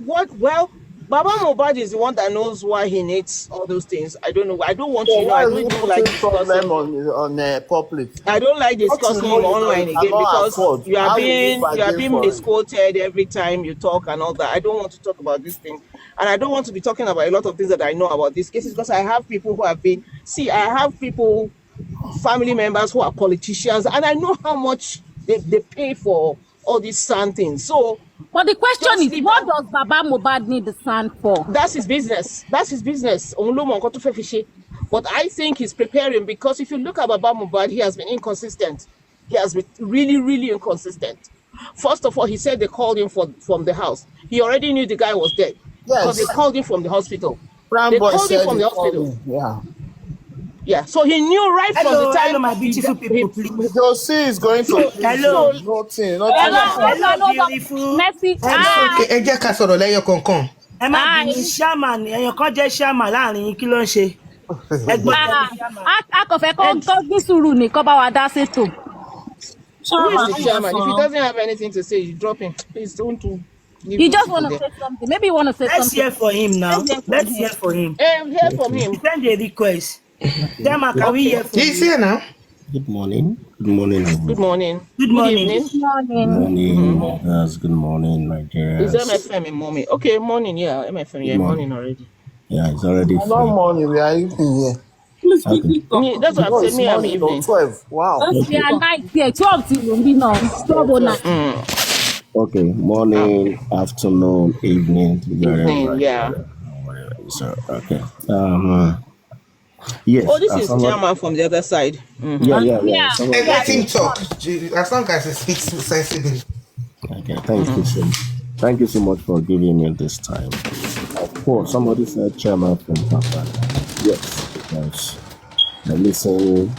What? Well, Baba Mohbad is the one that knows why he needs all those things. I don't know. I don't want So to. why I is don't he even like putting discussing. problem on public? I don't like What you discussing know him you online again cannot because afford. How will you you are bargain being for it? misquoted every time you talk and all that. I don't want to talk about these things, and I don't want to be talking about a lot of things that I know about these cases because I have people who have been. See, I have people, family members who are politicians, and I know how much they pay for all these sand things. So But the question just is, leave what that. does Baba Mohbad need the sand for? That's his business. That's his business. Òun ló mọ nǹkan tó fẹ́ fi ṣe. But I think he's preparing because if you look at Baba Mohbad, he has been inconsistent. He has been really, really inconsistent. First of all, he said they called him from the house. He already knew the guy was dead because they Yes, called him from the hospital. Brown They boy called him said from he the called hospital. me. Yeah. Yeah, so he knew right from the Hello, time my beautiful people, please. Josie is going to Hello. prison. Nothing. Hello, hold Hello, on, hold on. beautiful. Mercy. Hello. Hi. Ẹ jẹ́ ká sọ̀rọ̀ lẹ́yọ kọ̀ọ̀kan. Ẹ má Hi. bínú chairman, èèyàn kan jẹ́ chairman láàrin yín, kí ló ń ṣe? Ẹ gbọ́ tẹnu chairman. A kò fẹ́ kó ní sùúrù ní kó bá wa dá sétò. who is the chairman? If he doesn't have anything to say, you drop him. Please don't do. You just want to say something. Maybe you want to say Let's something. hear for him now. Let's hear for him. Hear from him. Send a request. Chairman, can we hear from He's you? here now. Good morning. Good morning, everyone. Good morning. Good morning. Evening. Good morning. Good morning, yes, good morning, Is Nigerians. MFM in morning? Okay, morning. Yeah, MFM. Yeah, morning already. Yeah, it's already No free. money. We are evening here. Okay. That's what I'm No, saying. it's Me, I'm morning. evening. 12. Wow. We are 9 here. 12 till we know. 12:09. Okay, morning, afternoon, evening, Evening, yeah. wherever. So, okay. Yes. Oh, this is chairman from the other side. Yeah. Ẹ let him talk. As long as he speaks sensibly. Okay, thank you so much for giving me this time. Of course, somebody said chairman from Papa. Yes, because I listen,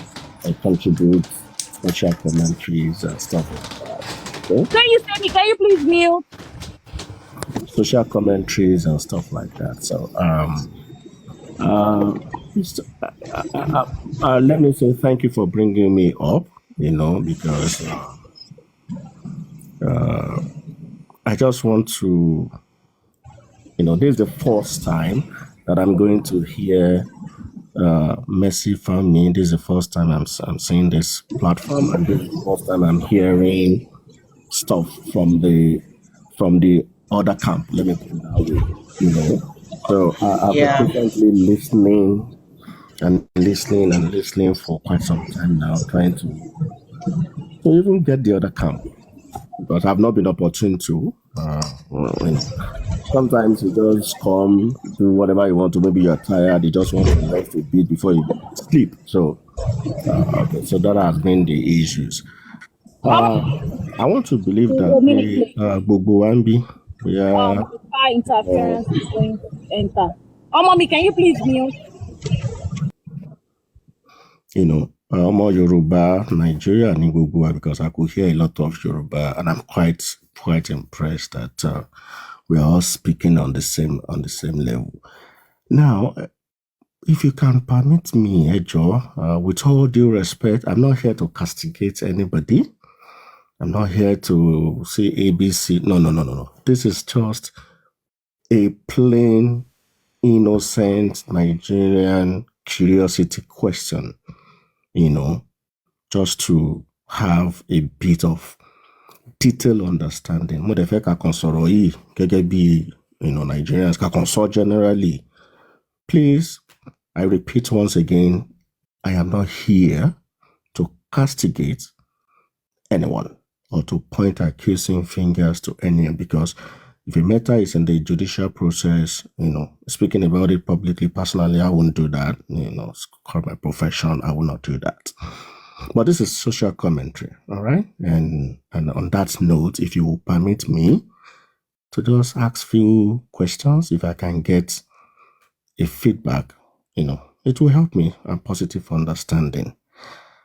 I contribute special commentaries and stuff like that. Okay? Can you please mute? Social commentaries and stuff like that. So, let me say thank you for bringing me up, because I just want to, this is the first time that I'm going to hear Mercy from me. This is the first time I'm seeing this platform, and this is the first time I'm hearing stuff from the other camp. Let me put it that way, So I've been patiently listening for quite some time now, trying to even get the other camp, but I've not been opportune to. Sometimes you just come, do whatever you want to. Maybe you're tired, you just want to rest a bit before you sleep. So, so that has been the issues. I want to believe that the Gbogbo Wambi, Interference is going to enter. Mommy, can you please mute? More Yoruba, Nigeria, and Gbogbo, because I could hear a lot of Yoruba, and I'm quite impressed that we are all speaking on the same level. Now, if you can permit me, Ejo, with all due respect, I'm not here to castigate anybody. I'm not here to say ABC. No. This is just a plain, innocent Nigerian curiosity question, just to have a bit of detailed understanding. Mo de fẹ́ ká kàn sọ̀rọ̀ yìí gẹ́gẹ́ bí, Nigerians ká kàn sọ generally. Please, I repeat once again, I am not here to castigate anyone or to point accusing fingers to anyone, because if a matter is in the judicial process, speaking about it publicly, personally, I wouldn't do that. It's called my profession. I will not do that. But this is social commentary, all right? And on that note, if you will permit me to just ask few questions, if I can get a feedback, it will help me a positive understanding.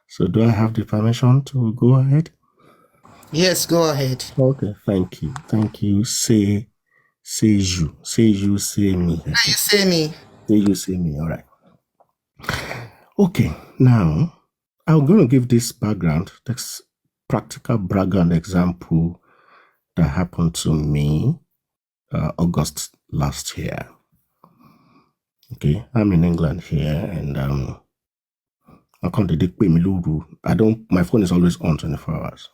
So do I have the permission to go ahead? Yes, go ahead. Okay, thank you. Say you. Say you, say me. Now you say me. Say you, say me. All right. Okay, now I'm going to give this practical background example that happened to me August last year. Okay, I'm in England here, and I can't detect me lulu. My phone is always on 24 hours.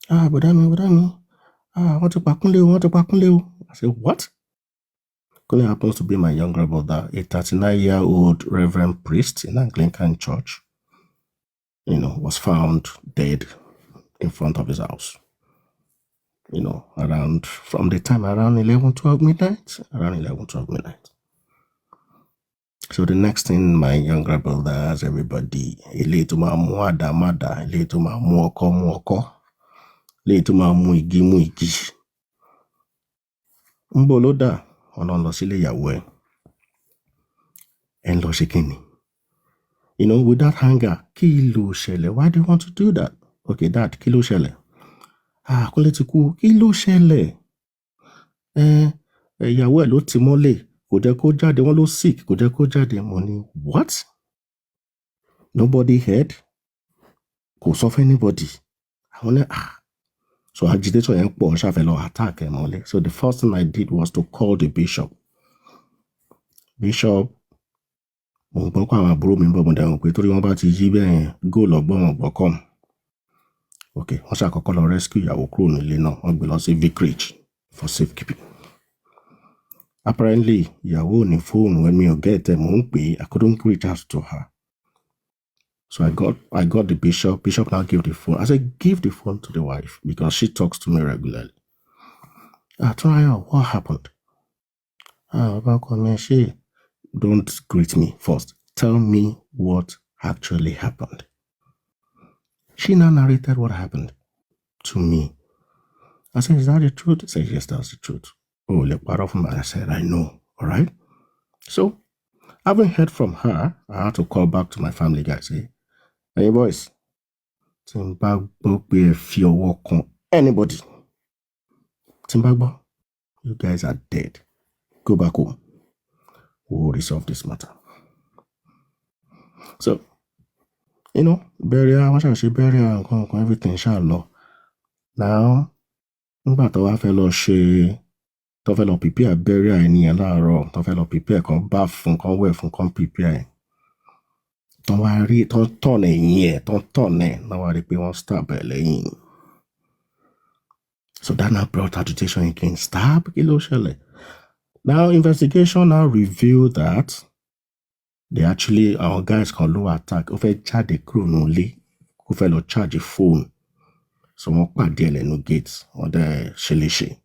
But I mean. Want to Bakunle. I said, what? Kunle happens to be my younger brother, a 39-year-old reverend priest in Anglican church, was found dead in front of his house. From the time around 11-12 midnight. So the next thing my younger brother has everybody, Mada, Muoko, Igi. Mboloda, ọ̀nà lọ sílé ìyàwó ẹ̀. And lọ ṣe kíni. With that hunger, kí ló ṣẹlẹ̀? Why do you want to do that? Okay, Dad, kí ló ṣẹlẹ̀? Kúnlé ti kú, kí ló ṣẹlẹ̀? Ìyàwó ẹ̀ ló ti mọ́lé, kò jẹ́ kó jáde, wọ́n ló sick, kò jẹ́ kó jáde. Mo ní, what? Nobody heard? Kò sọ fún anybody. Àwọn ní, So agitation yẹn pọ̀, ṣàfẹ́ lọ attack ẹ̀ mọ́lé. So the first thing I did was to call the bishop. Bishop, mo gbọ́ pé àwọn àbúrò mi ń bọ̀ mo dẹ̀wọ̀n pé torí wọ́n bá ti yí bẹ́ẹ̀ góòlù ọgbọ́n wọn gbọ́ kọ́. Okay, wọ́n ṣàkọ́kọ́ lọ rescue ìyàwó kúrò nílé náà, wọ́n gbé lọ sí vicarage for safekeeping. Apparently, ìyàwó ò ní fóònù when mi ò get ẹ̀, mò ń pè é, I couldn't reach out to her. So I got the bishop. Bishop now gave the phone. I said, give the phone to the wife because she talks to me regularly. Torayo, what happened? Don't greet me first. Tell me what actually happened. She now narrated what happened to me. I said, is that the truth? She said, yes, that's the truth. Oh, I said, I know. All right. So, having heard from her, I had to call back to my family guys. Say, hey, boys, anybody. Timbagbo, you guys are dead. Go back home. We'll resolve this matter. So, burial, everything shall law. Now, nígbà tó wá fẹ́ lọ ṣe tó fẹ́ lọ prepare burial ẹni yẹn láàárọ̀, tó fẹ́ lọ prepare kan bath fún kan wẹ̀ fún kan prepare. Tó wá rí tó tọ̀n ẹ̀yìn ẹ̀, tó tọ̀n ẹ̀, náà wá rí pé wọ́n stab ẹ̀ lẹ́yìn. So that now brought agitation again. Stab, kí ló ṣẹlẹ̀? Now, investigation now revealed that our guys can low attack. Ó fẹ́ jáde kúrò nílé, ó fẹ́ lọ charge a phone. So wọ́n pàdé ẹ̀ lẹ́nu gate, wọ́n dẹ̀ ṣeléṣe.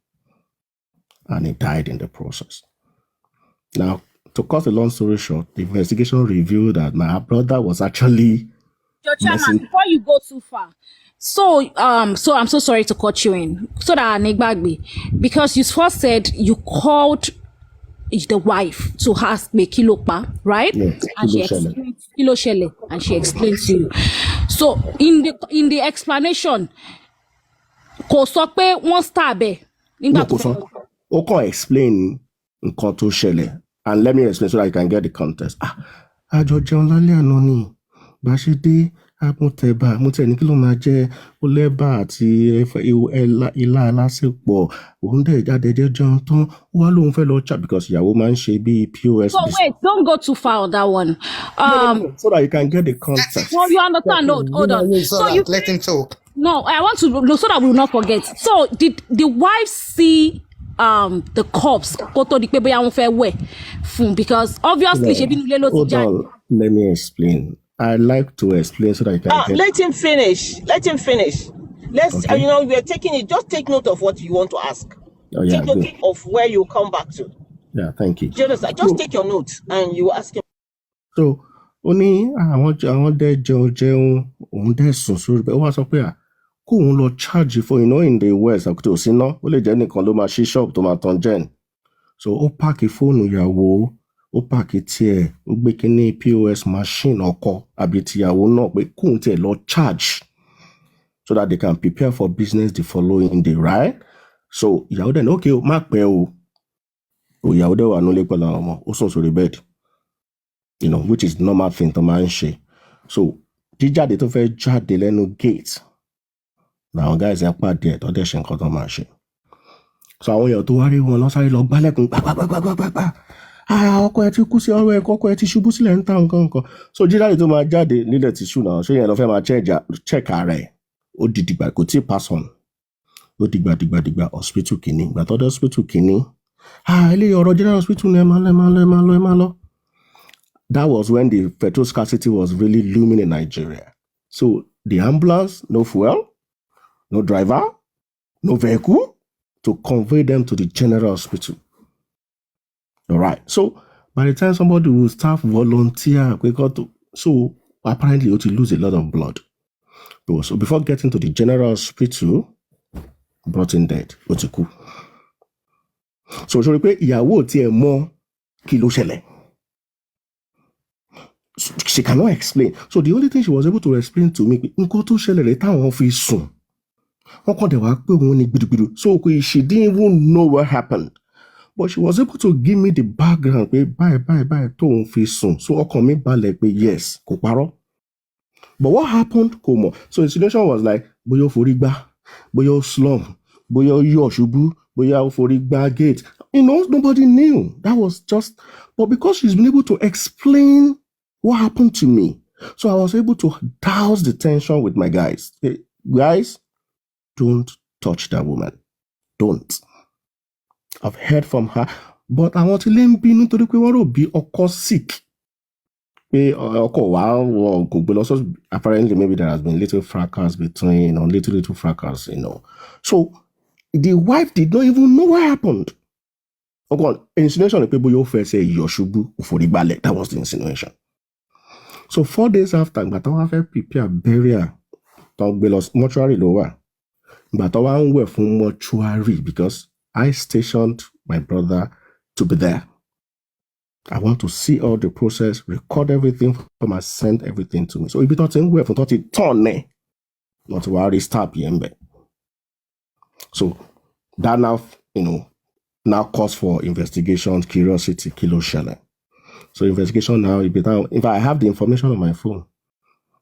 And he died in the process. Now, to cut a long story short, the investigation revealed that my brother was actually Your chairman, before you go too far. So I'm so sorry to cut you in. So that because you first said you called the wife to ask me kilopa, right? Yes, and she explained kilo shele, and she explained to you. So in the explanation, kò sọ pé wọ́n stab ẹ̀ nígbà tó fẹ́. Ó kàn explain nǹkan tó ṣẹlẹ̀, and let me explain so that you can get the context. Àjọ jẹun lálẹ́ àná ni bá ṣe dé àmútẹ̀bà ní kí ló máa jẹ́ ó lẹ́bà àti ilá alásèpọ̀ òun dẹ̀ jáde jẹ́ jẹun tán wá lóun fẹ́ lọ chat because ìyàwó máa ń ṣe bí POS. So wait, don't go too far on that one. No, so that you can get the context. No, you understand? No, hold on. So you let him talk. No, I want to so that we will not forget. So did the wife see the corpse because obviously she been hold on, let me explain. I like to explain so that you can let him finish. Let's okay. We're taking it. Just take note of what you want to ask. Oh, yeah, take note of where you come back to. Yeah, thank you. Just take your notes and you ask him. So only àwọn dẹ̀ jẹun òun dẹ̀ sùn sórí bẹ́ẹ̀ ó wá sọ pé kó òun lọ charge for in the west àkútó síná ó lè jẹ́ nìkan ló máa ṣí shop tó máa tan gen. So ó pààkì fóònù ìyàwó ó pààkì tiẹ̀ ó gbé kíní POS machine ọkọ àbí tìyàwó náà pé kóun tiẹ̀ lọ charge so that they can prepare for business the following day, right? So ìyàwó dẹ̀ ní okay o má pẹ́ o ìyàwó dẹ̀ wà nílé pẹ̀lú àwọn ọmọ ó sùn sórí bed, which is normal thing tó máa ń ṣe. So jíjáde tó fẹ́ jáde lẹ́nu gate làwọn guys yẹn pàdé ẹ̀ tó dẹ̀ ṣe nǹkan tó máa ṣe. So àwọn èèyàn tó wá rí wọn lọ sáré lọ gbálẹ̀kùn gbàgbàgbàgbàgbà. Ọkọ ẹ ti kú sí ọ̀rọ̀ ẹ̀ kọ́kọ́ ẹ ti ṣubú sílẹ̀ ń ta nǹkan nǹkan. So jíjáde tó máa jáde nílẹ̀ ti ṣù náà ṣé yẹn lọ fẹ́ máa check ara ẹ̀. Ó di dìgbà kò tí ì pass on. Ó dìgbà hospital kìíní. Ìgbà tó dé hospital kìíní. Ilé ọ̀rọ̀ general hospital ni ẹ máa lọ. That was when the petrol scarcity was really looming in Nigeria. So the ambulance, no fuel, no driver, no vehicle to convey them to the general hospital. All right. So by the time somebody will start volunteer, so apparently you will lose a lot of blood. So before getting to the general hospital, brought in dead. Otiku. So ṣó rí pé ìyàwó tí ẹ mọ̀ kí ló ṣẹlẹ̀. She cannot explain. So the only thing she was able to explain to me, nǹkan tó ṣẹlẹ̀ rẹ̀ táwọn fi sùn. Wọ́n kàn dẹ̀ wá pé òun ní gbìdìgbìdì. So she didn't even know what happened. But she was able to give me the background pé báyìí tóun fi sùn. So ọkàn mi balẹ̀ pé yes, kò parọ́. But what happened? Kò mọ̀. So the situation was like, bóyá ó forí gbá, bóyá ó slump, bóyá ó yọ̀ ṣubú, bóyá ó forí gbá gate. Nobody knew. That was just, but because she's been able to explain what happened to me, so I was able to douse the tension with my guys. Hey, guys, don't touch that woman. Don't. I've heard from her, but I want to let me know to be sick. Apparently, maybe there has been little fracas between, little fracas, So the wife did not even know what happened. Insinuation of people you first say Yoshubu Uforigbale. That was the insinuation. So 4 days after, but I have prepare burial. Mortuary lower. But I went from mortuary because I stationed my brother to be there. I want to see all the process, record everything for my send everything to me. So if you don't think we have to turn not to worry, stop yembe. So that now calls for investigation, curiosity, kilo shele. So investigation now, if I have the information on my phone,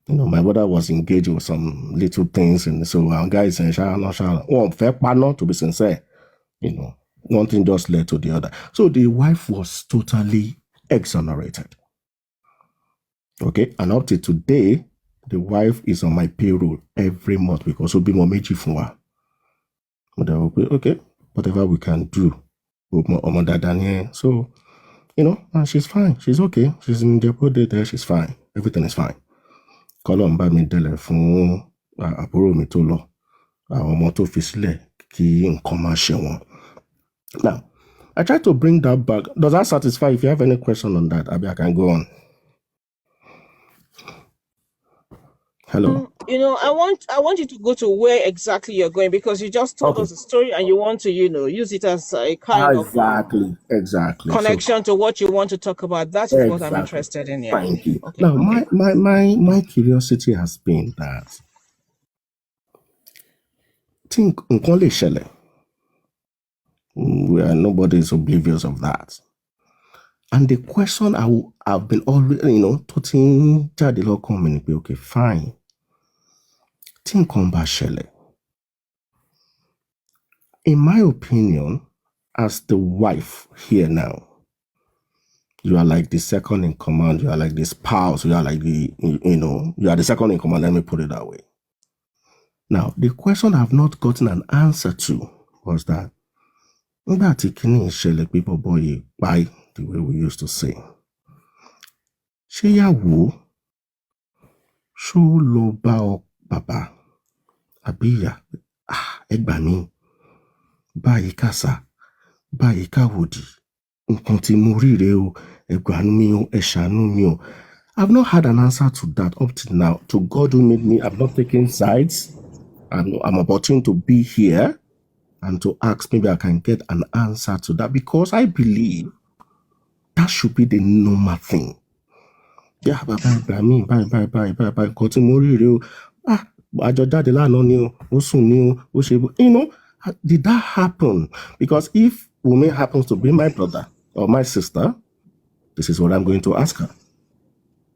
my brother was engaged with some little things, and so our guy is saying, fair partner, to be sincere, one thing just led to the other. So the wife was totally exonerated. Okay, and up to today, the wife is on my payroll every month because we'll be more meji for her. Okay, whatever we can do. So, and she's fine. She's okay. She's in the body there. She's fine. Everything is fine. Kolomba mi dele fún àbúrò mi tó lọ. Àwọn ọmọ tó fi sílẹ̀ kí nǹkan má ṣe wọ́n. Now, I try to bring that back. Does that satisfy? If you have any question on that, I can go on. Hello. I want you to go to where exactly you're going because you just told us a story and you want to, use it as a kind of exactly connection to what you want to talk about. That is what I'm interested in. Yeah. Thank you. Okay. Now, my curiosity has been that think nǹkan lè ṣẹlẹ̀. Nobody is oblivious of that. And the question I've been always, touching jáde lọ́kàn mi ni pé, okay, fine. Tí nǹkan bá ṣẹlẹ̀. In my opinion, as the wife here now, you are like the second in command, you are like the spouse, you are like you are the second in command, let me put it that way. Now, the question I've not gotten an answer to was that, nígbà tí kíní ìṣẹ̀lẹ̀ pé bọ̀bọ̀ yìí pa the way we used to say. Ṣé ìyàwó ṣó lọ bá bàbá àbí ìyá ẹ gbà mí báyìí kàsà báyìí káwòdì nǹkan tí mo rí rèé o ẹ gbàánú mi o ẹ ṣàánú mi o. I've not had an answer to that up till now. To God who made me, I've not taken sides. I'm opportune to be here and to ask, maybe I can get an answer to that because I believe that should be the normal thing. Yeah, bye, nǹkan tí mo rí rèé o. Àjọ jáde lánàá ni o, ó sùn ni o, ó ṣe did that happen? Because if Wumi happens to be my brother or my sister, this is what I'm going to ask her.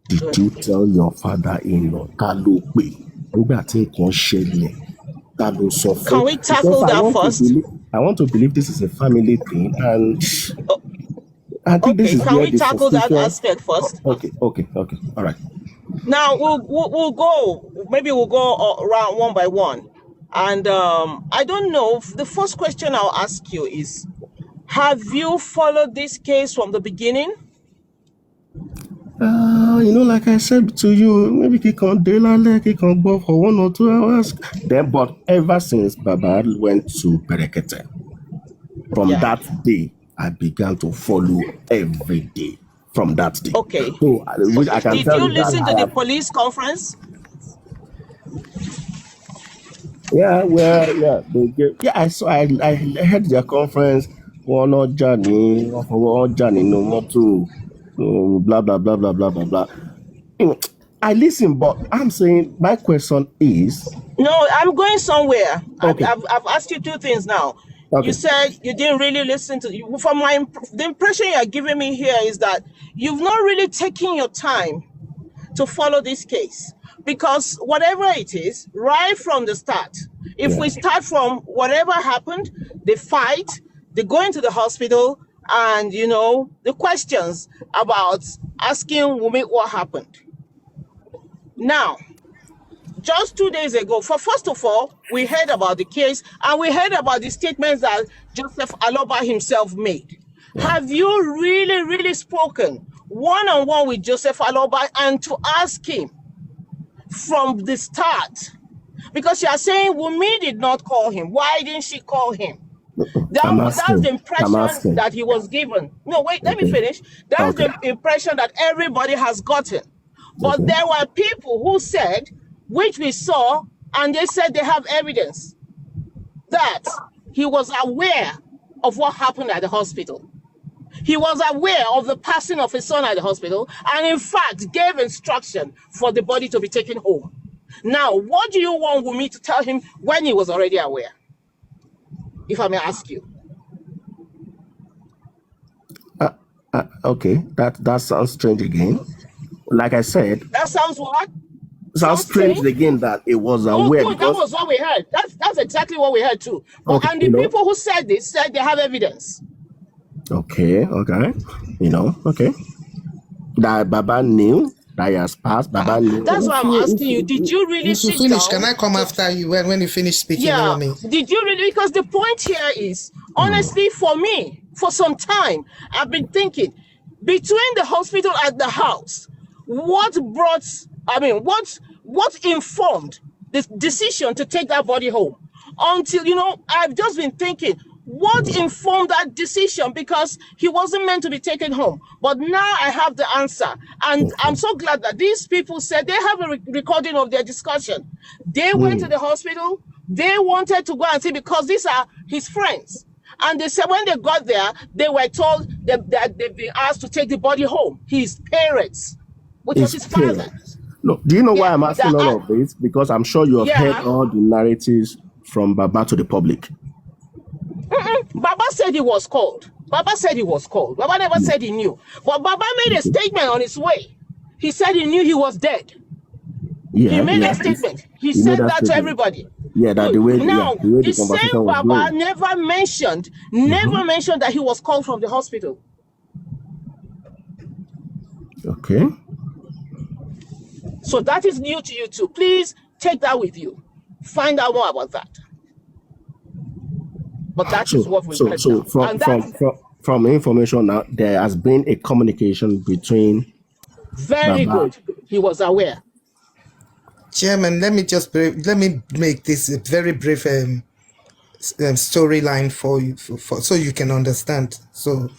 Did you tell your father-in-law ta ló pè nígbà tí nǹkan ṣẹlẹ̀ ta ló sọ fún? Can we tackle that first? I want to believe this is a family thing, and I think this Okay, is can where we the tackle that suspicion. aspect first? Okay. All right. Now we'll go. Maybe we'll go around one by one. And I don't know. The first question I'll ask you is: have you followed this case from the beginning? Like I said to you, maybe he can daylight, he can go for 1 or 2 hours. Then, but ever since Baba went to Berekete, from Yeah. that day, I began to follow every day. From that day, Okay. so which I can Did tell you you that listen to I the have. police conference? Yeah, well, yeah, they gave, yeah. I saw. I heard their conference. One Johnny, one Johnny, no more to, blah blah blah blah blah blah blah. I listen, but I'm saying my question is No, I'm going somewhere. okay. I've asked you two things now. You Okay. said you didn't really listen to. From the impression you are giving me here is that you've not really taken your time to follow this case, because whatever it is, right from the start, if we start from whatever happened, the fight, they go into the hospital, and the questions about asking Wumi what happened. Now, just 2 days ago, first of all, we heard about the case, and we heard about the statements that Joseph Aloba himself made. Have you really, really spoken one-on-one with Joseph Aloba and to ask him from the start? Because you are saying Wumi did not call him. Why didn't she call him? That's the impression that he was given. No, wait, let me finish. That's the impression that everybody has gotten. But there were people who said, which we saw, and they said they have evidence that he was aware of what happened at the hospital. He was aware of the passing of his son at the hospital, and in fact gave instruction for the body to be taken home. Now, what do you want Wumi to tell him when he was already aware? If I may ask you. Okay, that sounds strange again. Like I said, that sounds what? Sounds strange again that it was aware. No, that was what we heard. That's exactly what we heard too. But, and the people who said this said they have evidence. Okay. Okay. That Baba knew that he has passed. Baba knew. That's why I'm asking you. Did you really sit finish? down? Can I come after you when you finish speaking? Yeah. Did you really? Because the point here is, honestly, for me, for some time, I've been thinking, between the hospital and the house, what informed the decision to take that body home? Until, I've just been thinking, what informed that decision? Because he wasn't meant to be taken home. But now I have the answer. And I'm so glad that these people said they have a recording of their discussion. They went to the hospital. They wanted to go and see, because these are his friends. And they said when they got there, they were told that they've been asked to take the body home. His parents, which was his father. No, do you know why I'm asking all of this? Because I'm sure you have heard all the narratives from Baba to the public. Baba said he was called. Baba never said he knew. But Baba made a statement on his way. He said he knew he was dead. He made a statement. He said that to everybody. Yeah, that the way the same Baba never mentioned that he was called from the hospital. Okay. So that is new to you too. Please take that with you. Find out more about that. But that is what we heard. So from information now, there has been a communication between. Very Baba. Good. He was aware. Chairman, let me make this a very brief storyline for you, so you can understand. So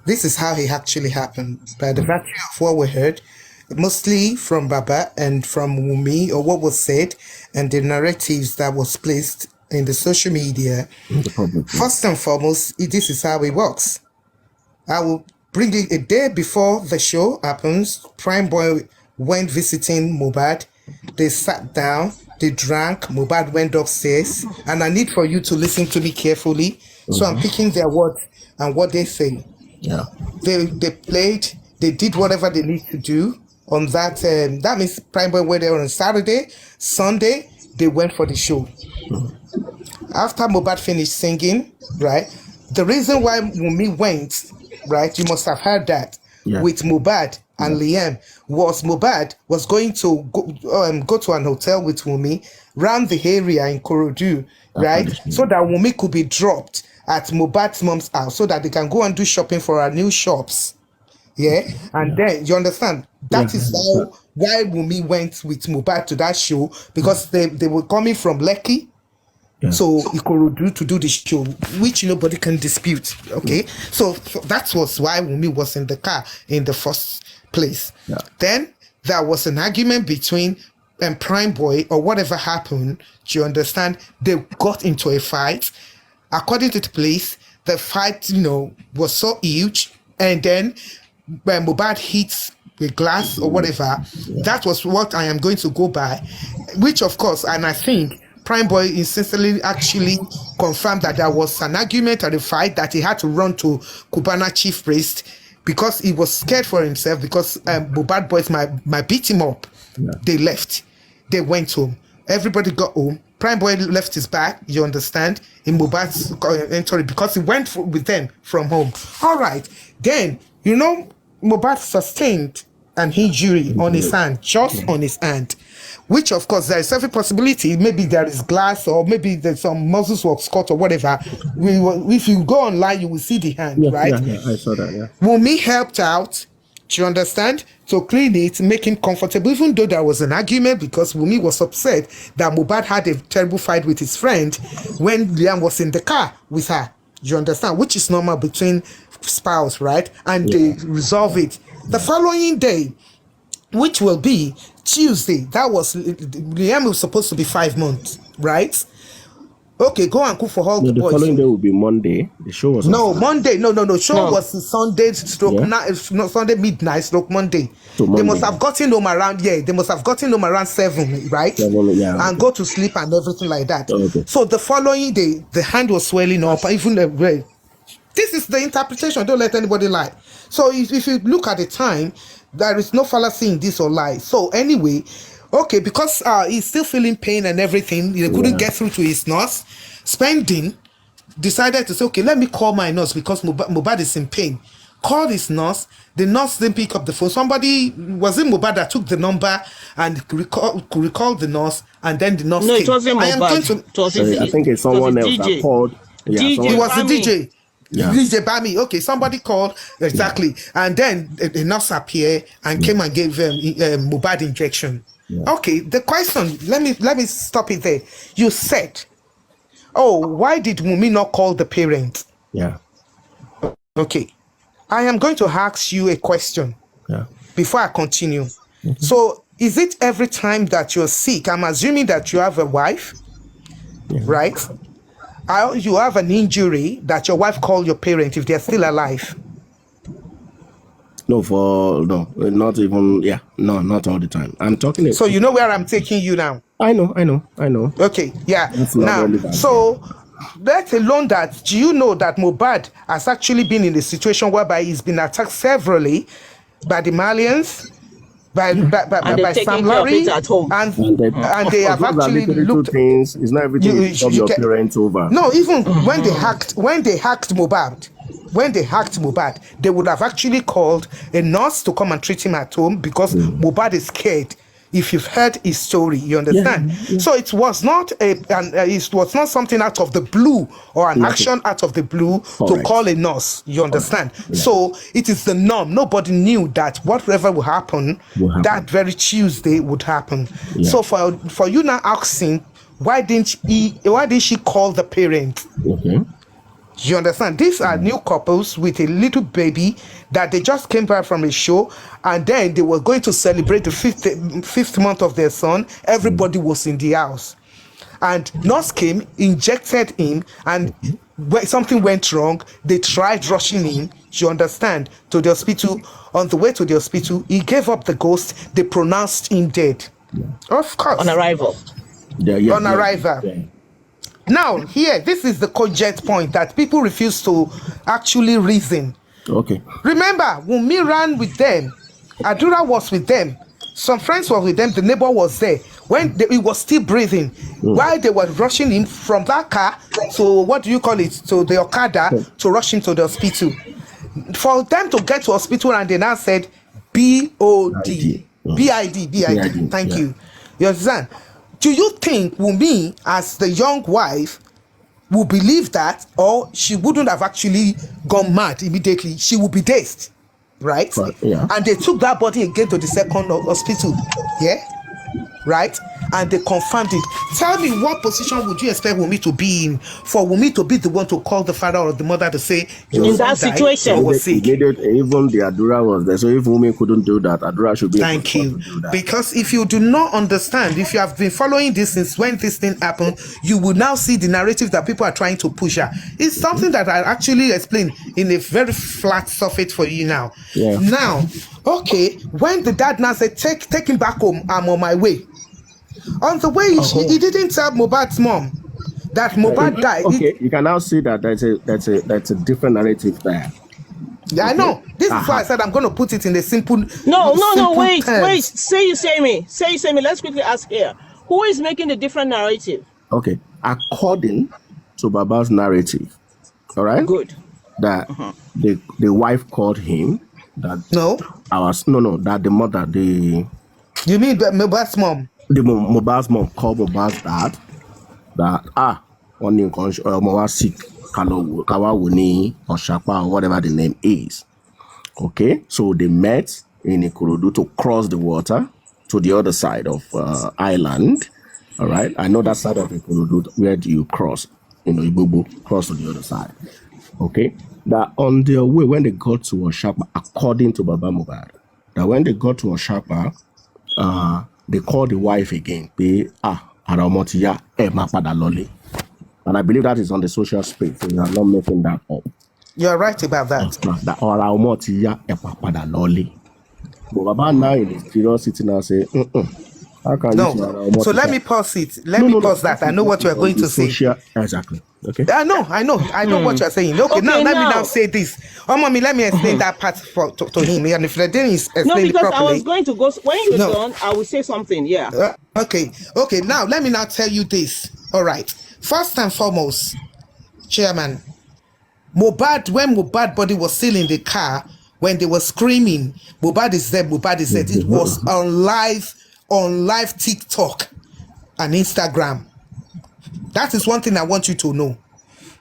this is how it actually happened. By the virtue of what we heard, mostly from Baba and from Wumi, or what was said, and the narratives that was placed in the social media. First and foremost, this is how it works. I will bring it a day before the show happens. Prime Boy went visiting Mohbad. They sat down, they drank, Mohbad went upstairs, and I need for you to listen to me carefully. So I'm picking their words and what they say. Yeah. They played, they did whatever they need to do on that. That means Prime Boy went there on Saturday. Sunday, they went for the show. after Mohbad finished singing, right? The reason why Wumi went, right? You must have heard that Yeah. with Mohbad and Liam was Mohbad was going to go to an hotel with Wumi around the area in Korodu, right? So that Wumi could be dropped at Mohbad's mom's house so that they can go and do shopping for our new shops. Yeah, and then you understand that is how why Wumi went with Mohbad to that show, because they were coming from Lekki. So Ikorodu to do the show, which nobody can dispute. Okay, so that was why Wumi was in the car in the first place. Then there was an argument between Prime Boy or whatever happened. Do you understand? They got into a fight. According to the police, the fight, was so huge, and then when Mohbad hits the glass or whatever, that was what I am going to go by, which of course, and I think Prime Boy insistently actually confirmed that there was an argument or a fight that he had to run to Cubana chief priest because he was scared for himself because Mohbad boys might beat him up. They left. They went home. Everybody got home. Prime Boy left his bag, you understand, in Mohbad's entry because he went with them from home. All right. Then, Mohbad sustained an injury on his hand, just on his hand, which of course there is every possibility. Maybe there is glass, or maybe there's some muscles were cut or whatever. If you go online, you will see the hand, right? Yeah, I saw that. Yeah. Wumi helped out. Do you understand? To clean it, make him comfortable, even though there was an argument because Wumi was upset that Mohbad had a terrible fight with his friend when Liam was in the car with her. You understand? Which is normal between spouse, right? And they resolve it. The following day, which will be Tuesday, Liam was supposed to be 5 months, right? Okay, go and cook for all the boys. The following day will be Monday. The show was Monday. No. Show was Sunday Sunday midnight stroke Monday. So Monday. They must have gotten home around They must have gotten home around 7, right? 7, yeah. And go to sleep and everything like that. Okay. So the following day, the hand was swelling up. Even the this is the interpretation. Don't let anybody lie. So if you look at the time, there is no fallacy in this or lie. So anyway. Okay, because he's still feeling pain and everything, he couldn't get through to his nurse. Spending decided to say, okay, let me call my nurse because Mohbad is in pain. Called his nurse. The nurse didn't pick up the phone. Somebody, was it Mohbad that took the number and recalled the nurse, and then the nurse came? It wasn't Mohbad. I think it's someone else that called. Yeah, it was the DJ. Yeah. DJ Bami. Okay, somebody called exactly, and then the nurse appeared and came and gave Mohbad injection. Yeah. Okay, the question, let me stop it there. You said, why did Wumi not call the parent? Yeah. Okay. I am going to ask you a question before I continue. Mm-hmm. So, is it every time that you're sick? I'm assuming that you have a wife, right? You have an injury that your wife called your parent if they're still alive. Not even, not all the time. I'm talking. So you know where I'm taking you now? I know. Okay, yeah. Now, so let alone that, do you know that Mohbad has actually been in a situation whereby he's been attacked severally by the Malians, by Sam Larry, and they have actually looked. Things. It's not everything you your parents over. No, even when they hacked Mohbad. When they hacked Mohbad, they would have actually called a nurse to come and treat him at home because Mohbad is scared. If you've heard his story, you understand. Yeah. So it was not something out of the blue or an action out of the blue to call a nurse. You understand. Yeah. So it is the norm. Nobody knew that whatever will happen that very Tuesday would happen. Yeah. So for you now asking, why didn't she call the parent? Okay. You understand? These are new couples with a little baby that they just came back from a show, and then they were going to celebrate the fifth month of their son. Everybody was in the house, and nurse came, injected him, and something went wrong. They tried rushing him. You understand? To the hospital. On the way to the hospital, he gave up the ghost. They pronounced him dead. Yeah. Of course. On arrival. On arrival. Yeah. Now, here, this is the cogent point that people refuse to actually reason. Okay. Remember, Wumi ran with them. Adura was with them. Some friends were with them. The neighbor was there. when he was still breathing, while they were rushing him from that car to what do you call it, to the Okada, to rush him to the hospital. For them to get to hospital, and they now said BOD, BID. Thank you. You understand? Do you think Wumi, as the young wife, will believe that, or she wouldn't have actually gone mad immediately? She would be dazed, right? And they took that body again to the second hospital, right? And they confirmed it. Tell me, what position would you expect Wumi to be in for Wumi to be the one to call the father or the mother to say, in that situation, was sick? Even the Adura was there. So if Wumi couldn't do that, Adura should be. Thank you. Because if you do not understand, if you have been following this since when this thing happened, you will now see the narrative that people are trying to push out. It's something that I actually explained in a very flat surface for you now. Now, okay, when the dad now said, take him back home, I'm on my way. On the way, he didn't tell Mohbad's mom that Mohbad died. Okay, you can now see that that's a different narrative there. Yeah, I know. This is why I said I'm going to put it in the simple. No, wait. Say you say me. Let's quickly ask here. Who is making the different narrative? Okay, according to Baba's narrative, all right. Good. That the wife called him. That that the mother, You mean Mohbad's mom? The Mohbad's mom called Mohbad's dad that one in Mohbad sick, Kawawuni or Shapa or whatever the name is. Okay, so they met in Ikorodu to cross the water to the other side of island. All right, I know that side of Ikorodu. Where do you cross? Ibubu, cross to the other side. Okay, that on their way when they got to Oshapa, according to Baba Mohbad, that when they got to Oshapa, they called the wife again. And I believe that is on the social space. So you are not making that up. You're right about that. But Baba now in his curiosity now say, how can you? So let me pause it. Let me pause that. I know what you are going to say. Exactly. Okay. I know what you are saying. Okay, now let me now say this. Mommy, let me explain that part to him. And if I didn't explain it properly. I was going to go. When you're done, I will say something. Yeah. Okay. Now let me now tell you this. All right. First and foremost, Chairman, Mohbad, when Mohbad body was still in the car, when they were screaming, Mohbad is dead. It was on live TikTok and Instagram. That is one thing I want you to know.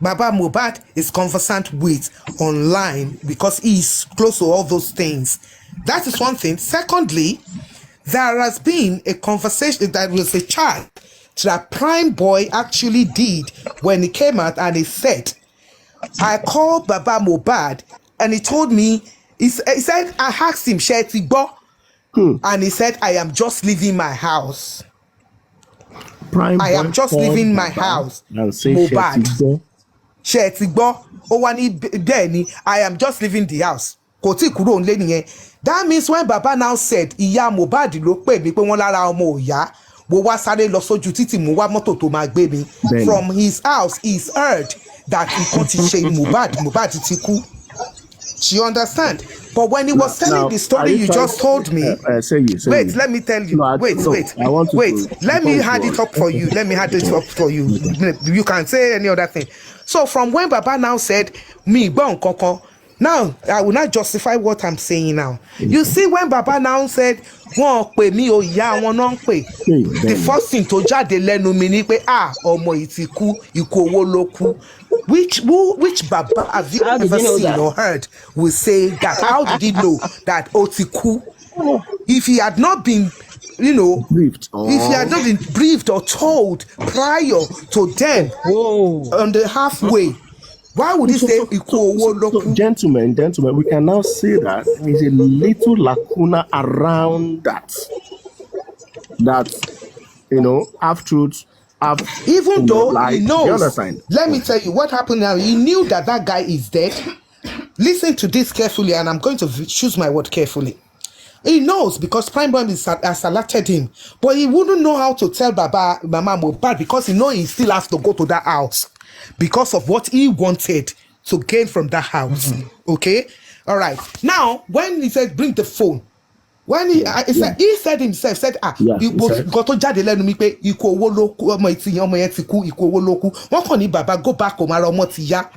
Baba Mohbad is conversant with online because he is close to all those things. That is one thing. Secondly, there has been a conversation that was a chat that Prime Boy actually did when he came out, and he said, I called Baba Mohbad and he told me, he said, I asked him, and he said, I am just leaving my house. I am just leaving my house. Mohbad. I am just leaving the house. That means when Baba now said, Iya Mohbad ló pè mí pé wọ́n lára ọmọ ò yá, mo wá sáré lọ sójú títì, mo wá mọ́tò tó máa gbé mi. From his house, he's heard that nǹkan ti ṣe Mohbad ti kú. Do you understand? But when he was telling the story you just told me, wait, let me tell you. Wait. Let me add it up for you. You can say any other thing. So from when Baba now said, me bon koko, now I will not justify what I'm saying now. You see, when Baba now said, wọ́n pè mí o ìyá wọn náà ń pè, the first thing tó jáde lẹ́nu mi ni pé ọmọ yìí ti kú, ikú owó ló kú. Which Baba have you ever seen or heard will say that? How did he know that Otiku? If he had not been, briefed, if he had not been briefed or told prior to then on the halfway, why would he say Iku? Gentlemen, we can now say that there is a little lacuna around that. Half truths. Even though he knows, let me tell you what happened now. He knew that guy is dead. Listen to this carefully, and I'm going to choose my word carefully. He knows because Prime Boy has alerted him, but he wouldn't know how to tell Mama Mohbad because he knows he still has to go to that house because of what he wanted to gain from that house. Okay? All right. Now, when he said bring the phone, When he said himself, Yeah, he he said. got to jáde lẹ́nu mi pé ikú owó ló kú, ọmọ ìtìyàn ọmọ yẹn ti kú, ikú owó ló kú. Wọ́n kàn ní bàbá go back home, ara ọmọ ti yá.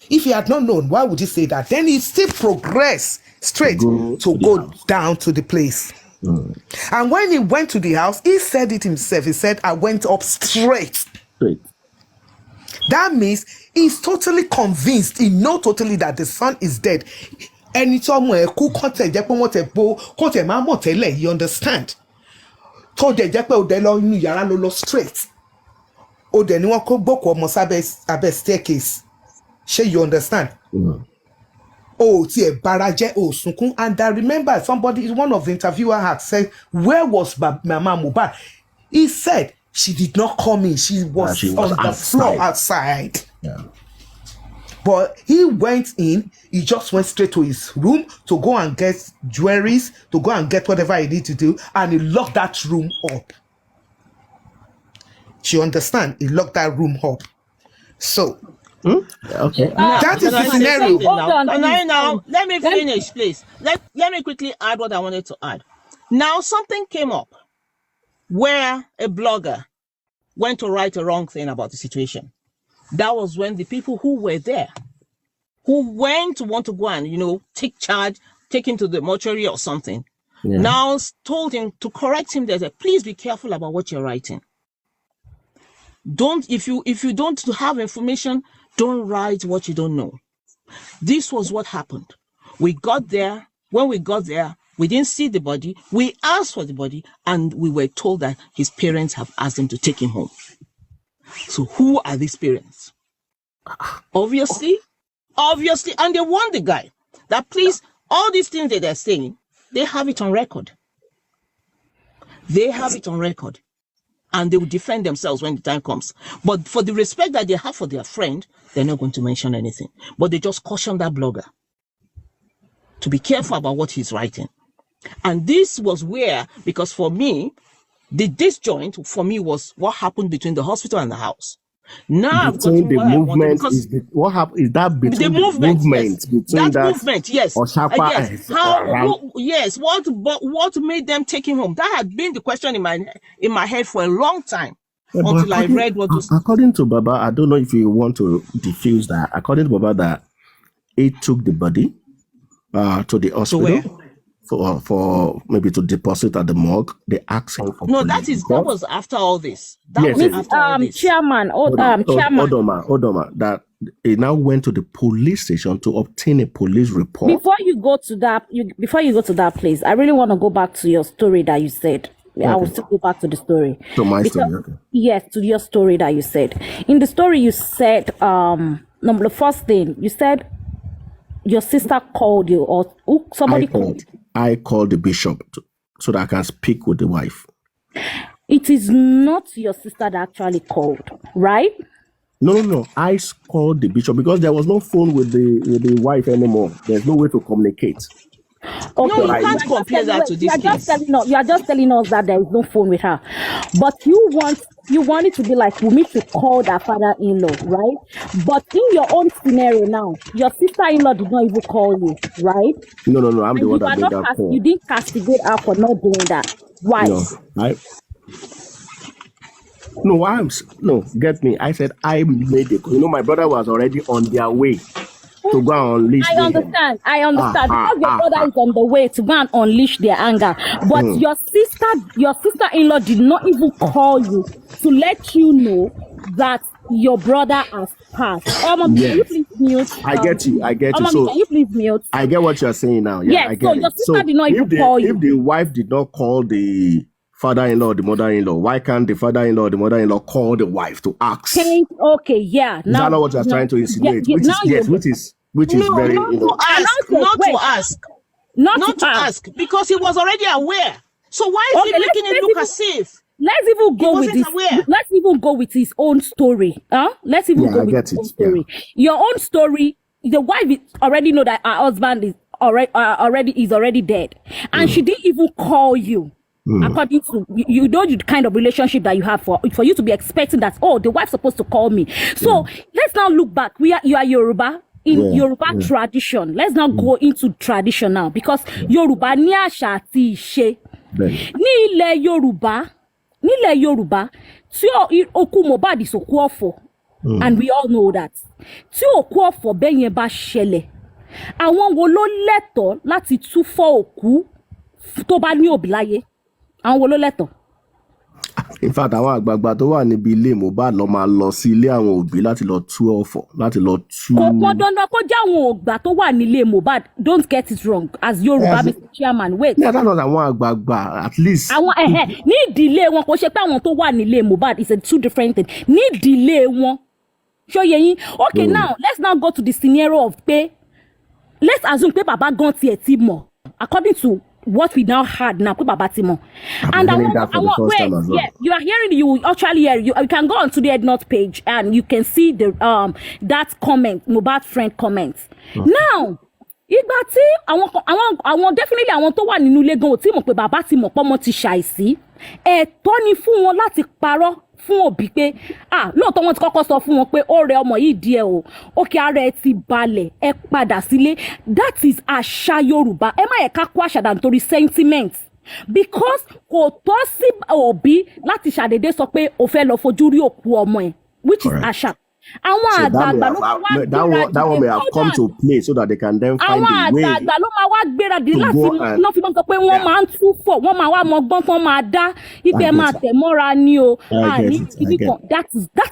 If he had not known, why would he say that? Then he still progressed straight to go down to the place. And when he went to the house, he said it himself. He said, I went up straight. That means he's totally convinced. He knows totally that the son is dead. Anytime you understand. Told the straight. Oh, then you go book staircase. Sure, you understand? Oh, baraje, oh, sunkun. And I remember one of the interviewers had said, where was Mama Mohbad? He said she did not come in. She was on the floor outside. Yeah. But he went in. He just went straight to his room to go and get jewelries, to go and get whatever he needed to do. And he locked that room up. You understand? He locked that room up. So, okay. That is the scenario. Now, let me finish, please. Let me quickly add what I wanted to add. Now, something came up where a blogger went to write a wrong thing about the situation. That was when the people who were there, who went to want to go and, take charge, take him to the mortuary or something, now told him to correct him. They said, please be careful about what you're writing. If you don't have information, don't write what you don't know. This was what happened. We got there. When we got there, we didn't see the body. We asked for the body, and we were told that his parents have asked him to take him home. So who are these parents? Obviously, and they warned the guy that please, all these things that they're saying, they have it on record. They have it on record. And they will defend themselves when the time comes. But for the respect that they have for their friend, they're not going to mention anything. But they just caution that blogger to be careful about what he's writing. And this was where, because for me, the disjoint for me was what happened between the hospital and the house. Now between the movement what happened is that between the movement yes. between that movement, yes. Yes. What made them take him home? That had been the question in my head for a long time. Until I read what was according to Baba. I don't know if you want to diffuse that. According to Baba, that he took the body to the hospital for maybe to deposit at the morgue. They asked him for that was after all this. Chairman, Odoma, that he now went to the police station to obtain a police report. Before you go to that place, I really want to go back to your story that you said. Okay. I will still go back to the story. To my story, okay. Yes, to your story that you said. In the story you said, the first thing, you said your sister called you or somebody called. I called the bishop so that I can speak with the wife. It is not your sister that actually called, right? No. I called the bishop because there was no phone with the wife anymore. There's no way to communicate. Okay. No, you can't compare that to this case. You are just telling us that there is no phone with her. But you want it to be like Wumi to call their father-in-law, right? But in your own scenario now, your sister-in-law did not even call you, right? No. I'm the one that made that call. You didn't castigate her for not doing that. Why? Get me. I said I made it. My brother was already on their way to go and unleash. I understand. Because your brother is on the way to go and unleash their anger. But your sister-in-law did not even call you to let you know that your brother has passed. Can you please mute? I get you. So, can you please mute? I get what you're saying now. Yeah, I get so your sister did not even call you. If the wife did not call the father-in-law, the mother-in-law, why can't the father-in-law, the mother-in-law call the wife to ask? Okay, yeah. Is that not what you're trying to insinuate? Which is very not to ask because he was already aware. So why is he making it look as if? Let's even go with his own story. Let's even go with his own story. Yeah. Your own story. The wife already know that her husband is already dead, and she didn't even call you. According to you know the kind of relationship that you have for you to be expecting that the wife's supposed to call me. So let's now look back. You are Yoruba. in Yoruba tradition, let's not go into tradition now, because Yoruba ní àṣà àti ìṣe. Ní ilẹ̀ Yorùbá, tí òkú Mohbad ìsòkú ọ̀fọ̀, and we all know that. Tí òkú ọ̀fọ̀ bẹ́ẹ̀ yẹn bá ṣẹlẹ̀, àwọn wo ló lẹ́tọ̀ọ́ láti túfọ̀ òkú tó bá ní òbí láyé? Àwọn wo ló lẹ́tọ̀ọ́? In fact, àwọn àgbààgbà tó wà níbi ilé Mohbad lọ máa lọ sí ilé àwọn òbí láti lọ tú ọ̀fọ̀, láti lọ tú. Kò pọn dandan kó jẹ́ àwọn ògbà tó wà nílé Mohbad. Don't get it wrong, as Yorùbá Mr. Chairman. Wait. Yeah, that's not àwọn àgbààgbà, at least. Àwọn ní ìdílé wọn kò ṣe pé àwọn tó wà nílé Mohbad is a two different thing. Ní ìdílé wọn. Ṣó yé yín? Okay, now let's now go to the scenario of pé, let's assume pé bàbá gan tiẹ̀ ti mọ̀, according to what we now heard now, pé bàbá ti mọ̀. And I want, yeah, you are hearing, you actually hear, you can go onto the Headnot page and you can see the that comment, Mohbad friend comments. Now, ìgbà tí àwọn definitely àwọn tó wà nínú ilé gan ò tí mọ̀ pé bàbá ti mọ̀ pé ọmọ ti ṣàìsí, ẹ̀tọ́ ni fún wọn láti parọ́ fún òbí pé lóòótọ́ wọn ti kọ́kọ́ sọ fún wọn pé ó rẹ ọmọ yìí díẹ̀ o, òkè ara ẹ ti balẹ̀, ẹ padà sílé. That is àṣà Yorùbá. Ẹ má yẹ ká kó àṣà dà nítorí sentiment, because kò tọ́ sí òbí láti ṣàdédé sọ pé ó fẹ́ lọ fojú rí òkú ọmọ ẹ̀, which is àṣà. Àwọn àgbààgbà ló máa wá gbéra that one may have come to play so that they can then find a way. Àwọn àgbààgbà ló máa wá gbéra dé láti náà fi mọ́ pé wọ́n máa ń túfọ̀, wọ́n máa wá mọ gbọ́n tán máa dá ibẹ̀ máa tẹ̀ mọ́ra ni o. That